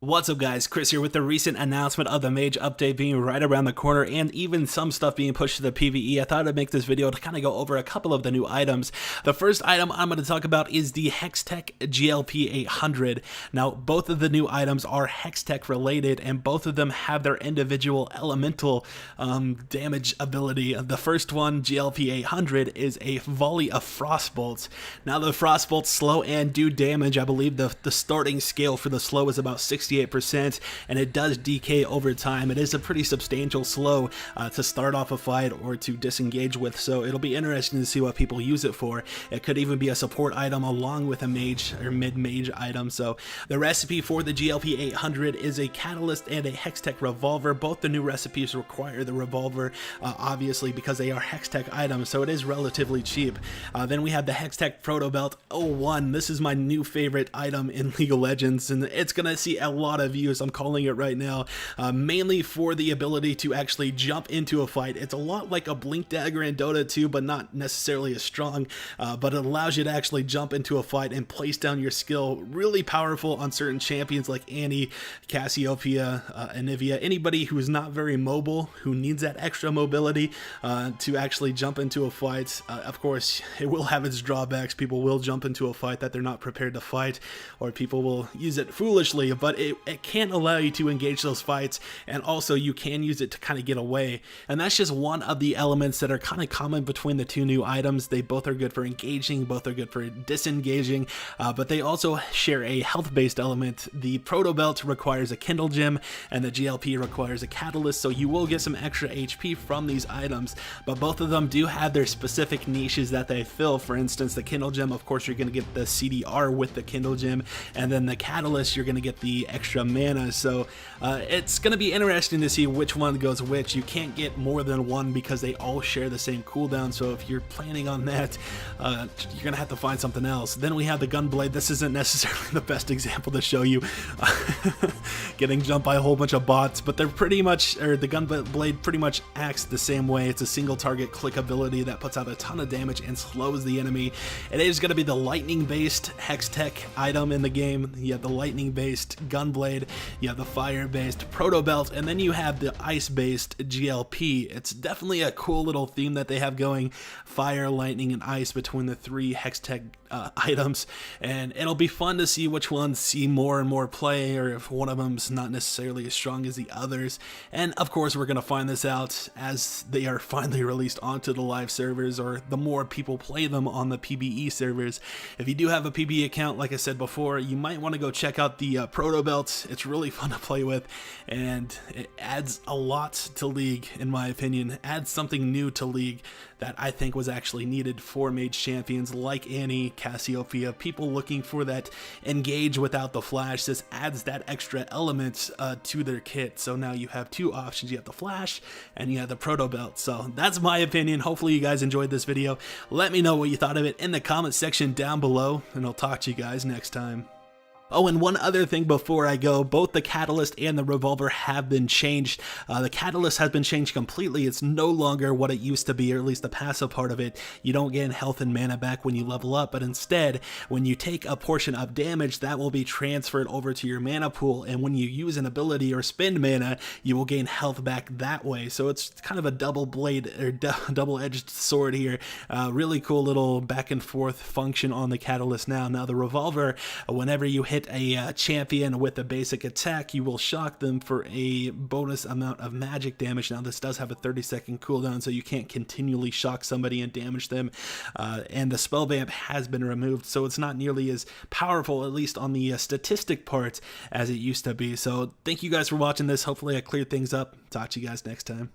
What's up guys, Chris here with the recent announcement of the Mage update being right around the corner and even some stuff being pushed to the PvE. I thought I'd make this video to kind of go over a couple of the new items. The first item I'm going to talk about is the Hextech GLP 800. Now both of the new items are Hextech related and both of them have their individual elemental damage ability. The first one, GLP 800, is a volley of frostbolts. Now the frostbolts slow and do damage. I believe the starting scale for the slow is about 68%, and it does decay over time. It is a pretty substantial slow to start off a fight or to disengage with, so it'll be interesting to see what people use it for. It could even be a support item along with a mage or mid-mage item. So the recipe for the GLP 800 is a catalyst and a Hextech revolver. Both the new recipes require the revolver, obviously, because they are Hextech items, so it is relatively cheap. Then we have the Hextech Protobelt 01. This is my new favorite item in League of Legends, and it's gonna see a lot of use. I'm calling it right now, mainly for the ability to actually jump into a fight. It's a lot like a Blink Dagger in Dota 2, but not necessarily as strong, but it allows you to actually jump into a fight and place down your skill. Really powerful on certain champions like Annie, Cassiopeia, Anivia, anybody who's not very mobile, who needs that extra mobility to actually jump into a fight. Of course, it will have its drawbacks. People will jump into a fight that they're not prepared to fight, or people will use it foolishly, but it can allow you to engage those fights, and also you can use it to kind of get away. And that's just one of the elements that are kind of common between the two new items. They both are good for engaging, both are good for disengaging, but they also share a health-based element. The Protobelt requires a Kindle Gem, and the GLP requires a Catalyst, so you will get some extra HP from these items, but both of them do have their specific niches that they fill. For instance, the Kindle Gem, of course, you're going to get the CDR with the Kindle Gem, and then the Catalyst, you're going to get the extra mana. So it's going to be interesting to see which one goes which. You can't get more than one because they all share the same cooldown, so if you're planning on that, you're going to have to find something else. Then we have the Gunblade. This isn't necessarily the best example to show you getting jumped by a whole bunch of bots, but they're pretty much, or the Gunblade pretty much acts the same way. It's a single target click ability that puts out a ton of damage and slows the enemy. It is going to be the lightning based Hextech item in the game. You have the lightning based Gunblade, you have the fire-based Protobelt, and then you have the ice-based GLP. It's definitely a cool little theme that they have going, fire, lightning, and ice between the three Hextech items, and it'll be fun to see which ones see more and more play, or if one of them's not necessarily as strong as the others. And of course, we're going to find this out as they are finally released onto the live servers, or the more people play them on the PvE servers. If you do have a PvE account, like I said before, you might want to go check out the Protobelt. It's really fun to play with, and it adds a lot to League, in my opinion. Adds something new to League that I think was actually needed for mage champions like Annie, Cassiopeia, people looking for that engage without the flash. This adds that extra element to their kit. So now you have two options. You have the flash and you have the Protobelt. So that's my opinion. Hopefully you guys enjoyed this video. Let me know what you thought of it in the comment section down below, and I'll talk to you guys next time. Oh, and one other thing before I go, both the Catalyst and the Revolver have been changed. The Catalyst has been changed completely. It's no longer what it used to be, or at least the passive part of it. You don't gain health and mana back when you level up, but instead, when you take a portion of damage, that will be transferred over to your mana pool, and when you use an ability or spend mana, you will gain health back that way. So it's kind of a double blade, or double-edged sword here. Really cool little back and forth function on the Catalyst now. Now the Revolver, whenever you hit a champion with a basic attack, you will shock them for a bonus amount of magic damage. Now this does have a 30-second cooldown, so you can't continually shock somebody and damage them, and the spell vamp has been removed, so it's not nearly as powerful, at least on the statistic part, as it used to be. So thank you guys for watching this. Hopefully I cleared things up. Talk to you guys next time.